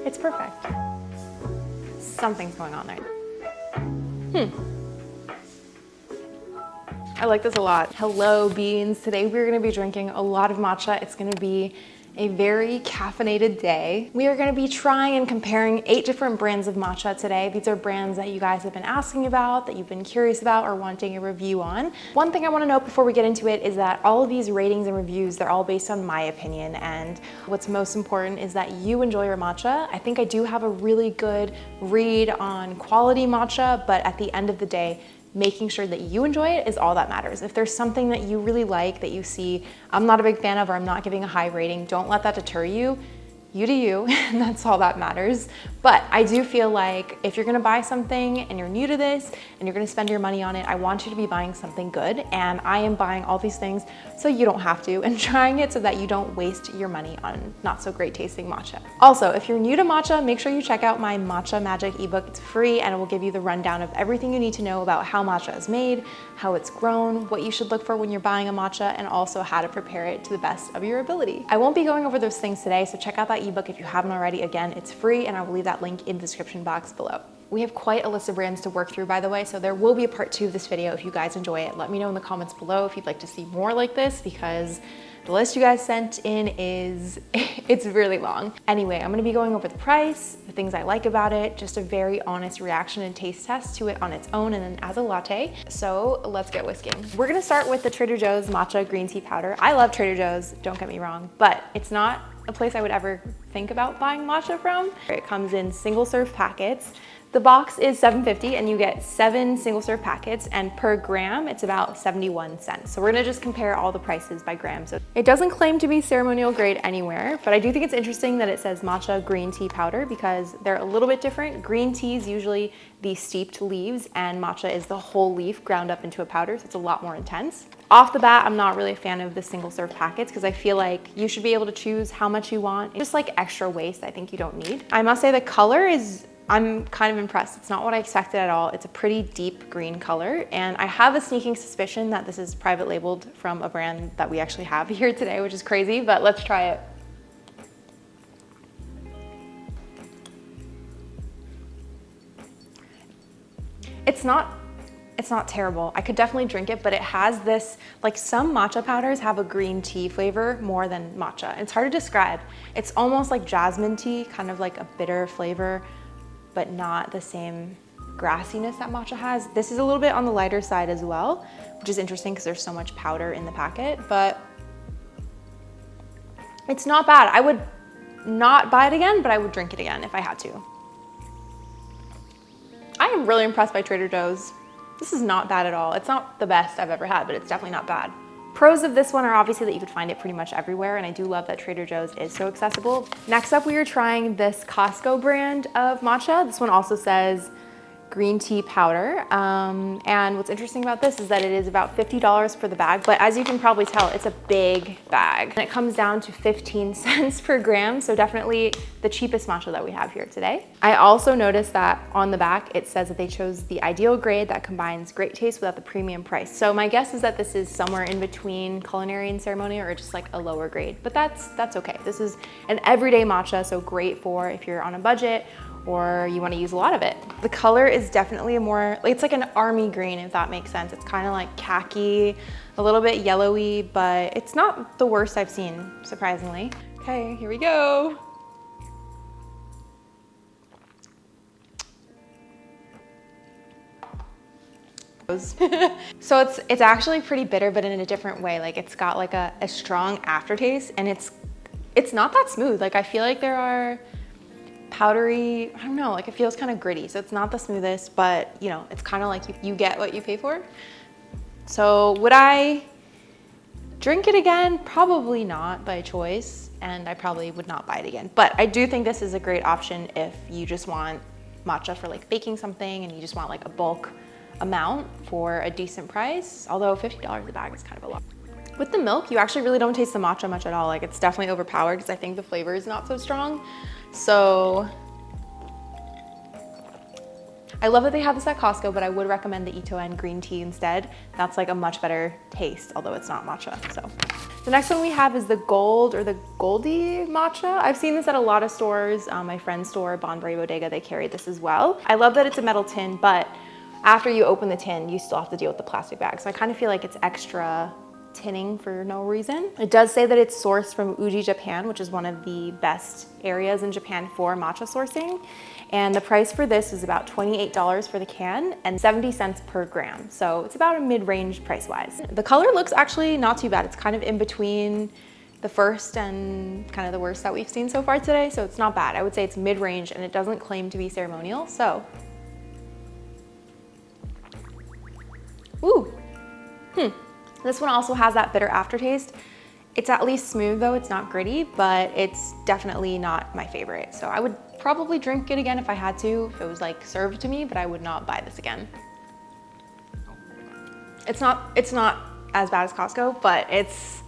It's perfect. Something's going on there. I like this a lot. Hello, beans. Today we're gonna be drinking a lot of matcha. It's gonna be a very caffeinated day. We are gonna be trying and comparing 8 different brands of matcha today. These are brands that you guys have been asking about, that you've been curious about or wanting a review on. One thing I wanna note before we get into it is that all of these ratings and reviews, they're all based on my opinion, and what's most important is that you enjoy your matcha. I think I do have a really good read on quality matcha, but at the end of the day, making sure that you enjoy it is all that matters. If there's something that you really like that you see I'm not a big fan of or I'm not giving a high rating, don't let that deter you. You do you, and that's all that matters. But I do feel like if you're gonna buy something and you're new to this and you're gonna spend your money on it, I want you to be buying something good, and I am buying all these things so you don't have to, and trying it so that you don't waste your money on not so great tasting matcha. Also, if you're new to matcha, make sure you check out my Matcha Magic ebook. It's free and it will give you the rundown of everything you need to know about how matcha is made, how it's grown, what you should look for when you're buying a matcha, and also how to prepare it to the best of your ability. I won't be going over those things today, so check out that ebook if you haven't already. Again, it's free and I will leave that link in the description box below. We have quite a list of brands to work through, by the way, so there will be a part 2 of this video if you guys enjoy it. Let me know in the comments below if you'd like to see more like this, because the list you guys sent in it's really long. Anyway, I'm gonna be going over the price, the things I like about it, just a very honest reaction and taste test to it on its own and then as a latte. So let's get whisking. We're gonna start with the Trader Joe's matcha green tea powder. I love Trader Joe's, don't get me wrong, but it's not a place I would ever think about buying matcha from. It comes in single serve packets. The box is $7.50 and you get 7 single serve packets, and per gram it's about 71 cents. So we're gonna just compare all the prices by gram. So it doesn't claim to be ceremonial grade anywhere, but I do think it's interesting that it says matcha green tea powder because they're a little bit different. Green tea is usually the steeped leaves and matcha is the whole leaf ground up into a powder, so it's a lot more intense. Off the bat, I'm not really a fan of the single serve packets because I feel like you should be able to choose how much you want. It's just like extra waste I think you don't need. I must say the color I'm kind of impressed. It's not what I expected at all. It's a pretty deep green color, and I have a sneaking suspicion that this is private labeled from a brand that we actually have here today, which is crazy, but let's try it. It's not terrible. I could definitely drink it, but it has this, like some matcha powders have a green tea flavor more than matcha. It's hard to describe. It's almost like jasmine tea, kind of like a bitter flavor, but not the same grassiness that matcha has. This is a little bit on the lighter side as well, which is interesting because there's so much powder in the packet, but it's not bad. I would not buy it again, but I would drink it again if I had to. I am really impressed by Trader Joe's. This is not bad at all. It's not the best I've ever had, but it's definitely not bad. Pros of this one are obviously that you could find it pretty much everywhere, and I do love that Trader Joe's is so accessible. Next up, we are trying this Costco brand of matcha. This one also says green tea powder. And what's interesting about this is that it is about $50 for the bag, but as you can probably tell, it's a big bag. And it comes down to 15 cents per gram, so definitely the cheapest matcha that we have here today. I also noticed that on the back, it says that they chose the ideal grade that combines great taste without the premium price. So my guess is that this is somewhere in between culinary and ceremonial, or just like a lower grade, but that's okay. This is an everyday matcha, so great for if you're on a budget or you want to use a lot of it. The color is definitely it's like an army green, if that makes sense. It's kind of like khaki, a little bit yellowy, but it's not the worst I've seen, surprisingly. Okay, here we go. So it's actually pretty bitter, but in a different way. Like it's got like a strong aftertaste, and it's not that smooth. Like I feel like there are powdery, I don't know, like it feels kind of gritty. So it's not the smoothest, but you know, it's kind of like you get what you pay for. So would I drink it again? Probably not by choice, and I probably would not buy it again. But I do think this is a great option if you just want matcha for like baking something and you just want like a bulk amount for a decent price. Although $50 a bag is kind of a lot. With the milk, you actually really don't taste the matcha much at all. Like it's definitely overpowered because I think the flavor is not so strong. So I love that they have this at Costco, but I would recommend the Ippodo and green tea instead. That's like a much better taste, although it's not matcha. So The next one we have is the Golde or the Golde matcha. I've seen this at a lot of stores. My friend's store, Bonbury Bodega, they carry this as well. I love that it's a metal tin, but after you open the tin, you still have to deal with the plastic bag. So I kind of feel like it's extra tinning for no reason. It does say that it's sourced from Uji, Japan, which is one of the best areas in Japan for matcha sourcing. And the price for this is about $28 for the can and 70 cents per gram. So it's about a mid-range price-wise. The color looks actually not too bad. It's kind of in between the first and kind of the worst that we've seen so far today. So it's not bad. I would say it's mid-range and it doesn't claim to be ceremonial. So, ooh, This one also has that bitter aftertaste. It's at least smooth though, it's not gritty, but it's definitely not my favorite. So I would probably drink it again if I had to, if it was like served to me, but I would not buy this again. It's not as bad as Costco, but it's,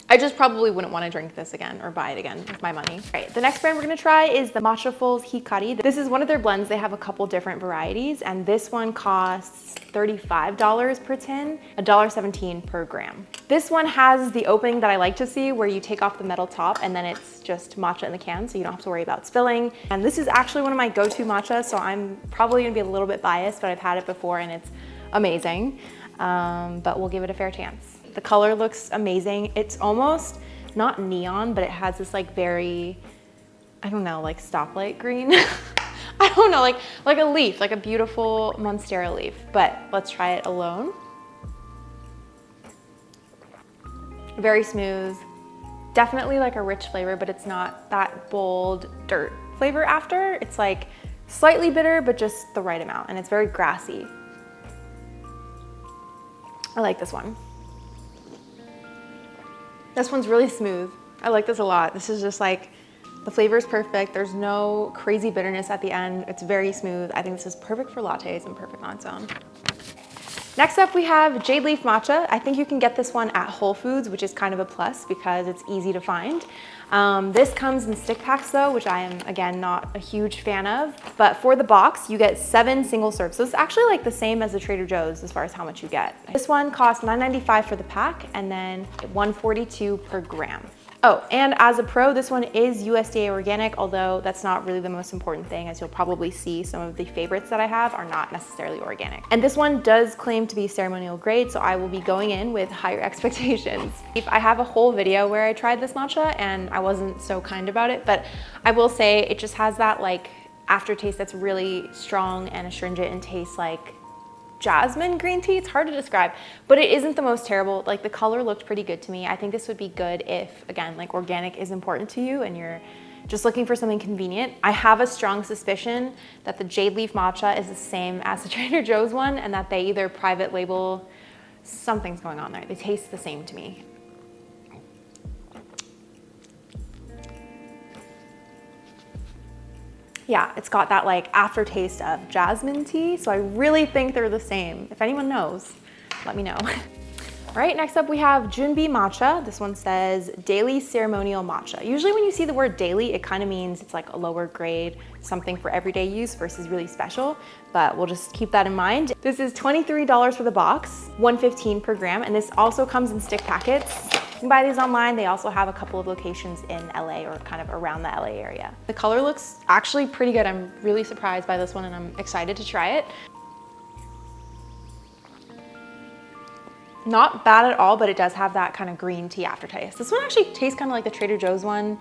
I just probably wouldn't want to drink this again or buy it again with my money. All right, the next brand we're gonna try is the Matchaful's Hikari. This is one of their blends. They have a couple different varieties, and this one costs $35 per tin, $1.17 per gram. This one has the opening that I like to see where you take off the metal top and then it's just matcha in the can, so you don't have to worry about spilling. And this is actually one of my go-to matchas, so I'm probably gonna be a little bit biased, but I've had it before and it's amazing. But we'll give it a fair chance. The color looks amazing. It's almost not neon, but it has this like very, I don't know, like stoplight green. I don't know, like a leaf, like a beautiful Monstera leaf, but let's try it alone. Very smooth, definitely like a rich flavor, but it's not that bold dirt flavor after. It's like slightly bitter, but just the right amount, and it's very grassy. I like this one. This one's really smooth. I like this a lot. This is just like, the flavor is perfect. There's no crazy bitterness at the end. It's very smooth. I think this is perfect for lattes and perfect on its own. Next up, we have Jade Leaf Matcha. I think you can get this one at Whole Foods, which is kind of a plus because it's easy to find. This comes in stick packs though, which I am, again, not a huge fan of. But for the box, you get 7 single serves. So it's actually like the same as the Trader Joe's as far as how much you get. This one costs $9.95 for the pack and then $1.42 per gram. Oh, and as a pro, this one is USDA organic, although that's not really the most important thing, as you'll probably see some of the favorites that I have are not necessarily organic. And this one does claim to be ceremonial grade, so I will be going in with higher expectations. I have a whole video where I tried this matcha and I wasn't so kind about it, but I will say it just has that like aftertaste that's really strong and astringent and tastes like jasmine green tea. It's hard to describe, but it isn't the most terrible. Like the color looked pretty good to me. I think this would be good if, again, like organic is important to you and you're just looking for something convenient. I have a strong suspicion that the Jade Leaf Matcha is the same as the Trader Joe's one and that they either private label, something's going on there. They taste the same to me. Yeah, it's got that like aftertaste of jasmine tea, so I really think they're the same. If anyone knows, let me know. All right, next up we have Junbi Matcha. This one says daily ceremonial matcha. Usually when you see the word daily, it kind of means it's like a lower grade, something for everyday use versus really special, but we'll just keep that in mind. This is $23 for the box, $1.15 per gram, and this also comes in stick packets. You can buy these online. They also have a couple of locations in LA or kind of around the LA area. The color looks actually pretty good. I'm really surprised by this one and I'm excited to try it. Not bad at all, but it does have that kind of green tea aftertaste. This one actually tastes kind of like the Trader Joe's one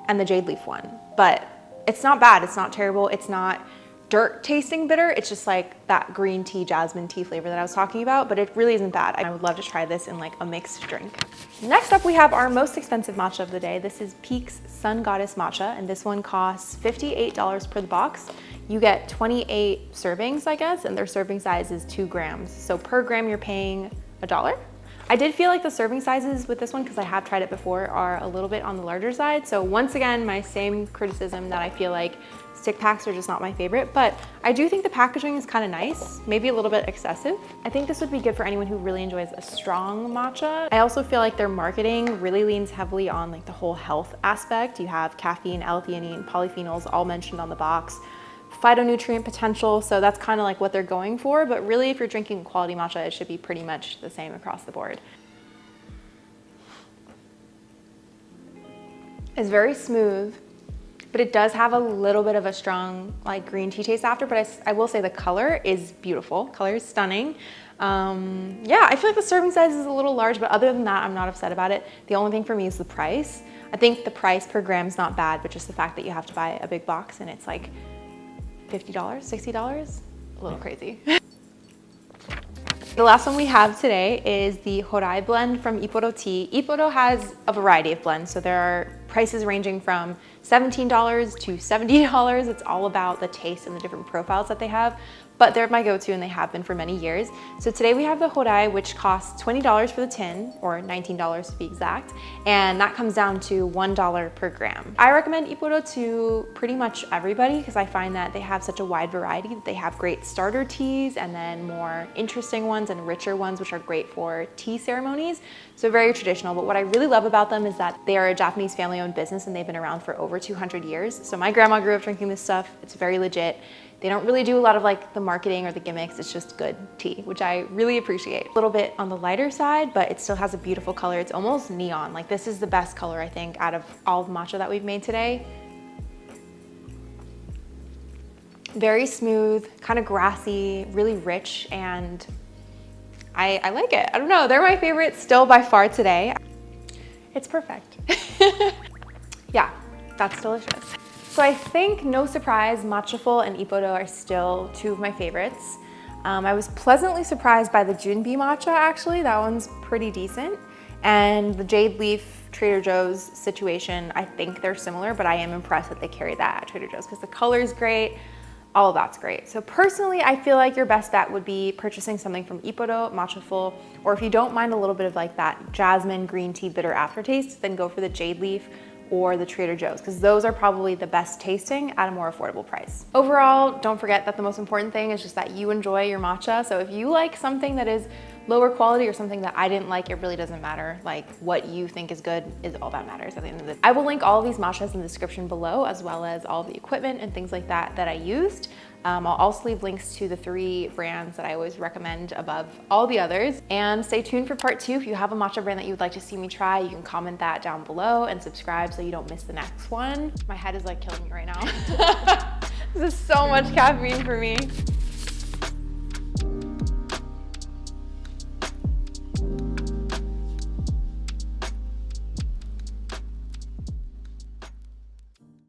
and the Jade Leaf one, but it's not bad. It's not terrible. It's not dirt tasting bitter. It's just like that green tea, jasmine tea flavor that I was talking about, but it really isn't bad. I would love to try this in like a mixed drink. Next up, we have our most expensive matcha of the day. This is Pique's Sun Goddess Matcha, and this one costs $58 per the box. You get 28 servings, I guess, and their serving size is 2 grams. So per gram, you're paying $1. I did feel like the serving sizes with this one, because I have tried it before, are a little bit on the larger side. So once again, my same criticism that I feel like stick packs are just not my favorite, but I do think the packaging is kind of nice, maybe a little bit excessive. I think this would be good for anyone who really enjoys a strong matcha. I also feel like their marketing really leans heavily on like the whole health aspect. You have caffeine, L-theanine, polyphenols all mentioned on the box, phytonutrient potential, so that's kind of like what they're going for, but really if you're drinking quality matcha, it should be pretty much the same across the board. is very smooth, but it does have a little bit of a strong like green tea taste after, but I will say the color is beautiful. Color is stunning. Yeah, I feel like the serving size is a little large, but other than that, I'm not upset about it. The only thing for me is the price. I think the price per gram is not bad, but just the fact that you have to buy a big box and it's like $50, $60, a little crazy. The last one we have today is the Horai blend from Ippodo tea. Ippodo has a variety of blends, so there are prices ranging from $17 to $70. It's all about the taste and the different profiles that they have, but they're my go-to and they have been for many years. So today we have the Horai, which costs $20 for the tin, or $19 to be exact, and that comes down to $1 per gram. I recommend Ippodo to pretty much everybody because I find that they have such a wide variety. They have great starter teas and then more interesting ones and richer ones, which are great for tea ceremonies. So very traditional, but what I really love about them is that they are a Japanese family-owned business and they've been around for over 200 years. So my grandma grew up drinking this stuff. It's very legit. They don't really do a lot of like the marketing or the gimmicks. It's just good tea, which I really appreciate. A little bit on the lighter side, but it still has a beautiful color. It's almost neon. Like this is the best color, I think, out of all the matcha that we've made today. Very smooth, kind of grassy, really rich, and I like it. I don't know, they're my favorite still by far today. It's perfect. Yeah, that's delicious. So I think, no surprise, Matchaful and Ippodo are still two of my favorites. I was pleasantly surprised by the Junbi matcha, actually. That one's pretty decent. And the Jade leaf Trader Joe's situation, I think they're similar, but I am impressed that they carry that at Trader Joe's because the color is great. All of that's great. So personally, I feel like your best bet would be purchasing something from Ippodo, Matchaful, or if you don't mind a little bit of like that jasmine green tea bitter aftertaste, then go for the Jade leaf or the Trader Joe's, because those are probably the best tasting at a more affordable price. Overall, don't forget that the most important thing is just that you enjoy your matcha. So if you like something that is lower quality or something that I didn't like, it really doesn't matter. Like what you think is good is all that matters at the end of the day. I will link all of these matchas in the description below, as well as all of the equipment and things like that that I used. I'll also leave links to the 3 brands that I always recommend above all the others. And stay tuned for part 2. If you have a matcha brand that you would like to see me try, you can comment that down below and subscribe so you don't miss the next one. My head is like killing me right now. This is so much caffeine for me.